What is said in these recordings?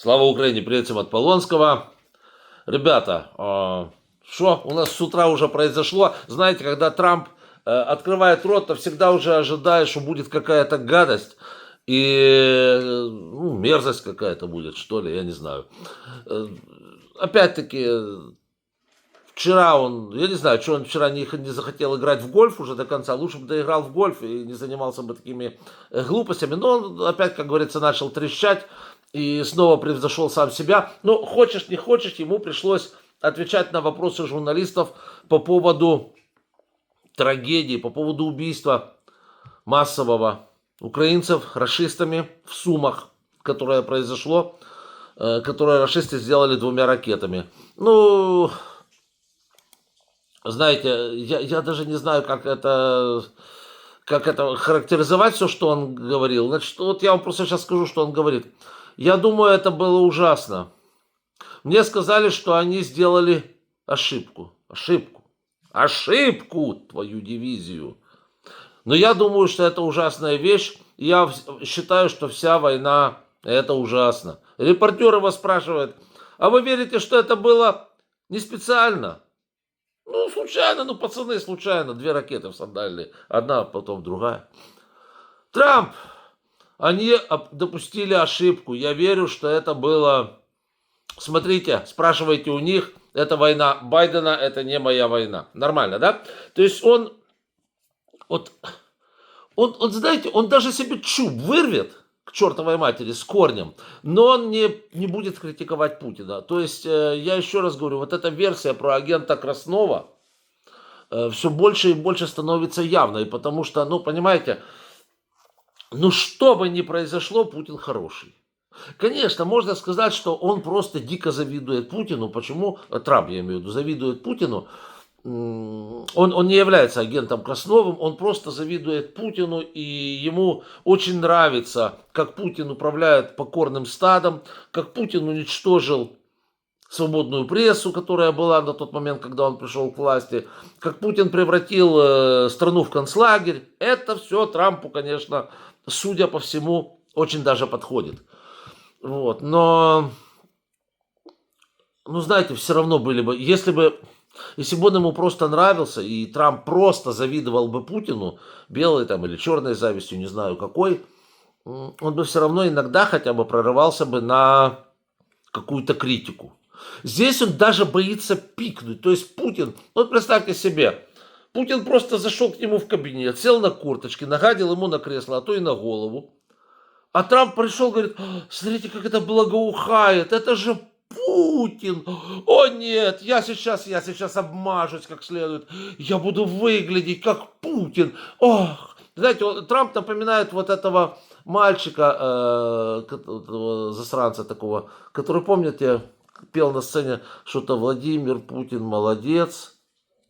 Слава Украине, привет всем от Полонского. Ребята, что у нас с утра уже произошло? Знаете, когда Трамп открывает рот, то всегда уже ожидаешь, что будет какая-то гадость. И мерзость какая-то будет, что ли, я не знаю. Э, Опять-таки, вчера он, я не знаю, что он вчера не захотел играть в гольф уже до конца. Лучше бы доиграл в гольф и не занимался бы такими глупостями. Но он опять, как говорится, начал трещать и снова превзошел сам себя. Но хочешь, не хочешь, ему пришлось отвечать на вопросы журналистов по поводу трагедии, по поводу убийства массового украинцев рашистами в Сумах, которое произошло, которое рашисты сделали 2 ракетами. Ну, знаете, я даже не знаю, как это характеризовать, все, что он говорил. Значит, вот я вам просто сейчас скажу, что он говорит. Я думаю, это было ужасно. Мне сказали, что они сделали ошибку. Ошибку, твою дивизию. Но я думаю, что это ужасная вещь. Я считаю, что вся война это ужасно. Репортер его спрашивает, а вы верите, что это было не специально? Ну, случайно, ну, пацаны, случайно. 2 ракеты всадали. Одна, потом другая. Трамп, они допустили ошибку. Я верю, что это было... Смотрите, спрашивайте у них. Это война Байдена, это не моя война. Нормально, да? То есть вот, знаете, он даже себе чуб вырвет к чертовой матери с корнем, но он не будет критиковать Путина. То есть, я еще раз говорю, вот эта версия про агента Краснова все больше и больше становится явной, потому что, ну, понимаете, ну, что бы ни произошло, Путин хороший. Конечно, можно сказать, что он просто дико завидует Путину. Почему? Трамп, я имею в виду, завидует Путину. Он не является агентом Красновым, он просто завидует Путину, и ему очень нравится, как Путин управляет покорным стадом, как Путин уничтожил свободную прессу, которая была на тот момент, когда он пришел к власти, как Путин превратил страну в концлагерь. Это все Трампу, конечно, судя по всему, очень даже подходит. Вот. Но, ну, знаете, все равно были бы, если бы он ему просто нравился, и Трамп просто завидовал бы Путину, белой там или черной завистью, не знаю какой, он бы все равно иногда хотя бы прорывался бы на какую-то критику. Здесь он даже боится пикнуть. То есть Путин, вот представьте себе, Путин просто зашел к нему в кабинет, сел на корточки, нагадил ему на кресло, а то и на голову. А Трамп пришел, говорит, смотрите, как это благоухает, это же Путин. О нет, я сейчас обмажусь как следует, я буду выглядеть как Путин. Ох, знаете, Трамп напоминает вот этого мальчика, засранца такого, который, помните, пел на сцене что-то Владимир Путин молодец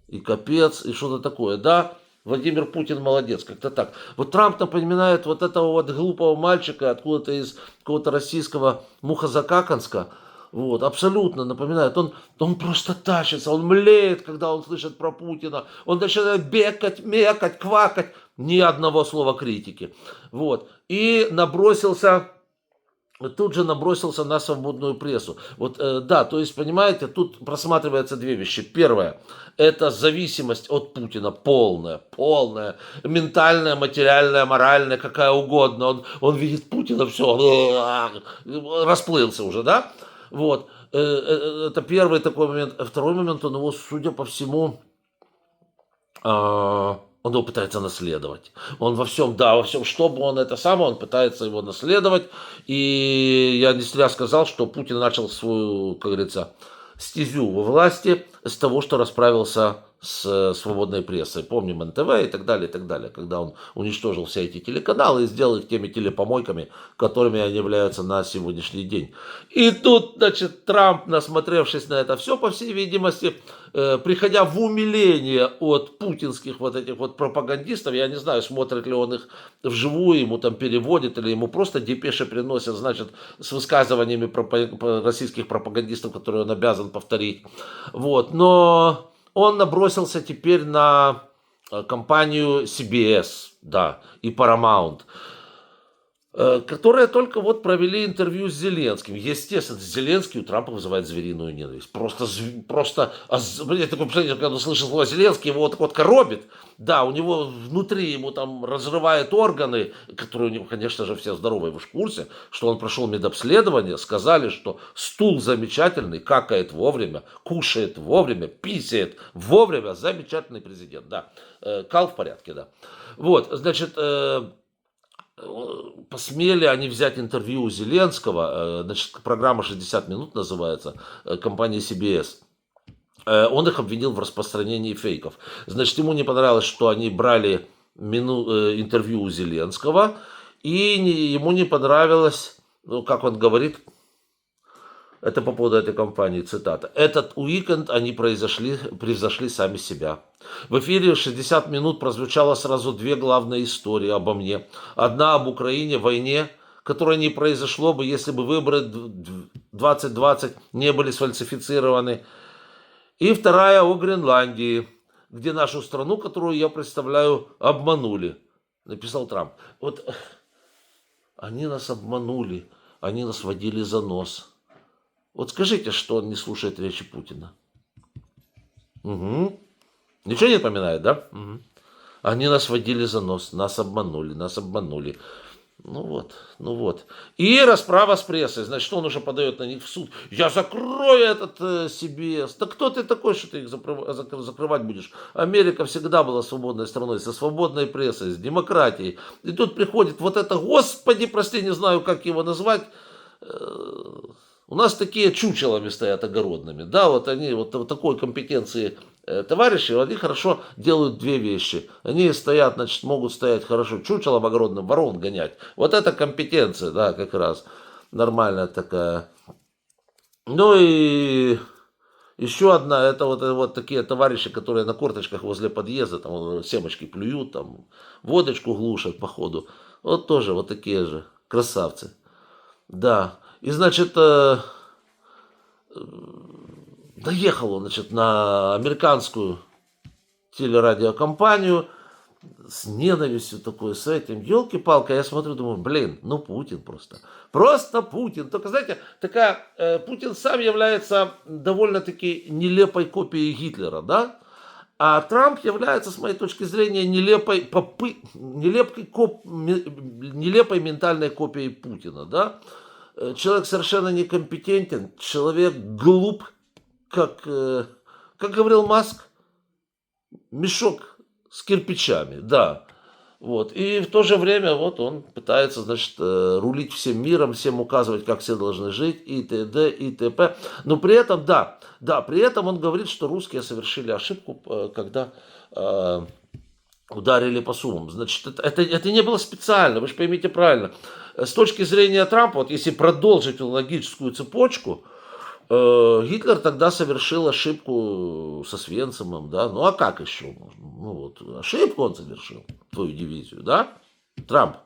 и капец, и что-то такое, да? Владимир Путин молодец, как-то так. Вот Трамп напоминает вот этого вот глупого мальчика откуда-то из какого-то российского Мухозакаканска. Вот, абсолютно напоминает. Он просто тащится, он млеет, когда он слышит про Путина. Он начинает бекать, мекать, квакать. Ни одного слова критики. Вот. И тут же набросился на свободную прессу. Вот, да, то есть, понимаете, тут просматриваются 2 вещи. Первое, это зависимость от Путина полная, ментальная, материальная, моральная, какая угодно. Он видит Путина, все, расплылся уже, да? Вот, это первый такой момент. Второй момент, он его, судя по всему, он его пытается наследовать. Он во всем, чтобы он это самое, он пытается его наследовать. И я не зря сказал, что Путин начал свою, как говорится, стезю во власти с того, что расправился с свободной прессой. Помним НТВ и так далее, когда он уничтожил все эти телеканалы и сделал их теми телепомойками, которыми они являются на сегодняшний день. И тут, значит, Трамп, насмотревшись на это все, по всей видимости, приходя в умиление от путинских вот этих вот пропагандистов, я не знаю, смотрит ли он их вживую, ему там переводит, или ему просто депеши приносят, значит, с высказываниями российских пропагандистов, которые он обязан повторить. Вот, но он набросился теперь на компанию CBS, да, и Paramount. которые только вот провели интервью с Зеленским. Естественно, Зеленский у Трампа вызывает звериную ненависть. Я такое впечатление, когда слышал слово Зеленский, его вот коробит. Да, у него внутри ему там разрывают органы, которые у него, конечно же, все здоровые, вы же в курсе, что он прошел медобследование, сказали, что стул замечательный, какает вовремя, кушает вовремя, писает вовремя, замечательный президент, да. Кал в порядке, да. Вот, значит, посмели они взять интервью у Зеленского, значит, программа «60 минут» называется, компании CBS. Он их обвинил в распространении фейков. Значит, ему не понравилось, что они брали интервью у Зеленского, и ему не понравилось, ну, как он говорит, это по поводу этой компании, цитата. Этот уикенд они превзошли сами себя. В эфире 60 минут прозвучало сразу две главные истории обо мне. Одна об Украине, войне, которое не произошло бы, если бы выборы 2020 не были сфальсифицированы. И вторая о Гренландии, где нашу страну, которую я представляю, обманули. Написал Трамп. Вот они нас обманули, они нас водили за нос. Вот скажите, что он не слушает речи Путина. Угу. Ничего не напоминает, да? Угу. Они нас водили за нос, нас обманули, нас обманули. Ну вот, ну вот. И расправа с прессой. Значит, он уже подает на них в суд. Я закрою этот CBS. Да кто ты такой, что ты их закрывать будешь? Америка всегда была свободной страной, со свободной прессой, с демократией. И тут приходит вот это, господи, прости, не знаю, как его назвать. У нас такие чучелами стоят огородными. Да, вот они, вот такой компетенции товарищи, они хорошо делают две вещи. Они стоят, значит, могут стоять хорошо чучелом огородным, ворон гонять. Вот это компетенция, да, как раз нормальная такая. Ну и еще одна, это вот такие товарищи, которые на корточках возле подъезда, там семечки плюют, там водочку глушат по ходу. Вот тоже вот такие же красавцы. Да. И, значит, доехал он, значит, на американскую телерадиокомпанию с ненавистью такой, с этим. Елки-палки, я смотрю, думаю, блин, ну Путин просто. Просто Путин. Только, знаете, Путин сам является довольно-таки нелепой копией Гитлера, да? А Трамп является, с моей точки зрения, нелепой ментальной копией Путина, да? Человек совершенно некомпетентен, человек глуп, как говорил Маск, мешок с кирпичами, да. Вот. И в то же время вот он пытается, значит, рулить всем миром, всем указывать, как все должны жить, и т.д., и т.п. Но при этом, да, при этом он говорит, что русские совершили ошибку, когда ударили по Сумам. Значит, это не было специально, вы же поймите правильно. С точки зрения Трампа, вот если продолжить логическую цепочку, Гитлер тогда совершил ошибку со Свенцемом, да, ну а как еще? Ну вот, ошибку он совершил, твою дивизию, да, Трамп.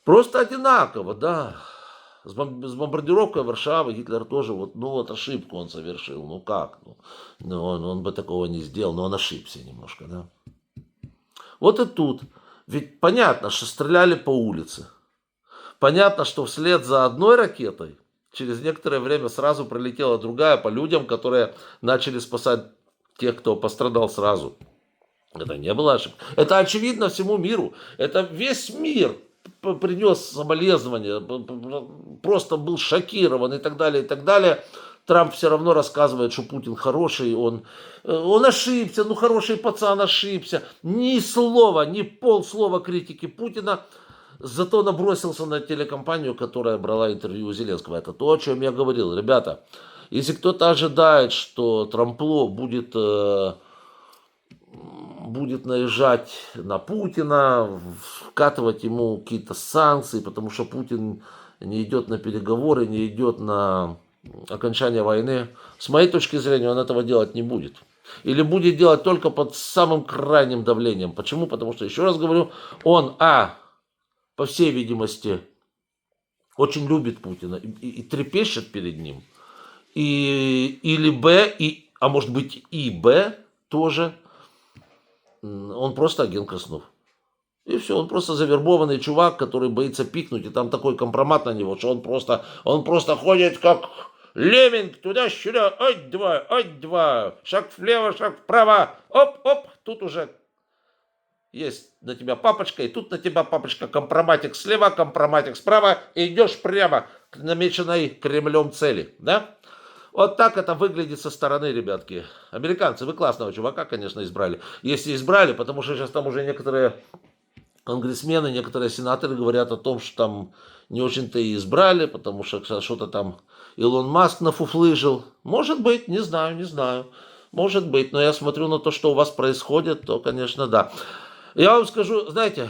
Просто одинаково, да. С бомбардировкой Варшавы Гитлер тоже, вот ошибку он совершил, ну как? Он бы такого не сделал, но он ошибся немножко, да. Вот и тут. Ведь понятно, что стреляли по улице. Понятно, что вслед за одной ракетой через некоторое время сразу пролетела другая по людям, которые начали спасать тех, кто пострадал сразу. Это не было ошибка. Это очевидно всему миру. Это весь мир принес соболезнования, просто был шокирован и так далее, и так далее. Трамп все равно рассказывает, что Путин хороший, он ошибся, ну хороший пацан ошибся. Ни слова, ни полслова критики Путина. Зато набросился на телекомпанию, которая брала интервью у Зеленского. Это то, о чем я говорил. Ребята, если кто-то ожидает, что Трампло будет наезжать на Путина, вкатывать ему какие-то санкции, потому что Путин не идет на переговоры, не идет на окончание войны, с моей точки зрения, он этого делать не будет. Или будет делать только под самым крайним давлением. Почему? Потому что, еще раз говорю, он, по всей видимости, очень любит Путина и трепещет перед ним. Или Б, а может быть и Б тоже, он просто агент Краснов. И все, он просто завербованный чувак, который боится пикнуть, и там такой компромат на него, что он просто ходит как лемминг туда-сюда, ать-два, шаг влево, шаг вправо, оп-оп, тут уже есть на тебя папочка, и тут на тебя папочка, компроматик слева, компроматик справа, и идешь прямо к намеченной Кремлем цели, да? Вот так это выглядит со стороны, ребятки. Американцы, вы классного чувака, конечно, избрали. Если избрали, потому что сейчас там уже некоторые конгрессмены, некоторые сенаторы говорят о том, что там не очень-то и избрали, потому что что-то там Илон Маск нафуфлыжил. Может быть, не знаю, не знаю. Может быть, но я смотрю на то, что у вас происходит, то, конечно, да. Я вам скажу, знаете,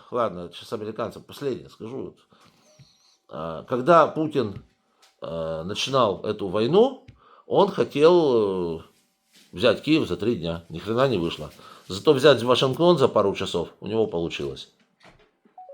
ладно, сейчас американцам последнее скажу. Вот. Когда Путин начинал эту войну, он хотел взять Киев за 3 дня. Ни хрена не вышло. Зато взять Вашингтон за пару часов у него получилось.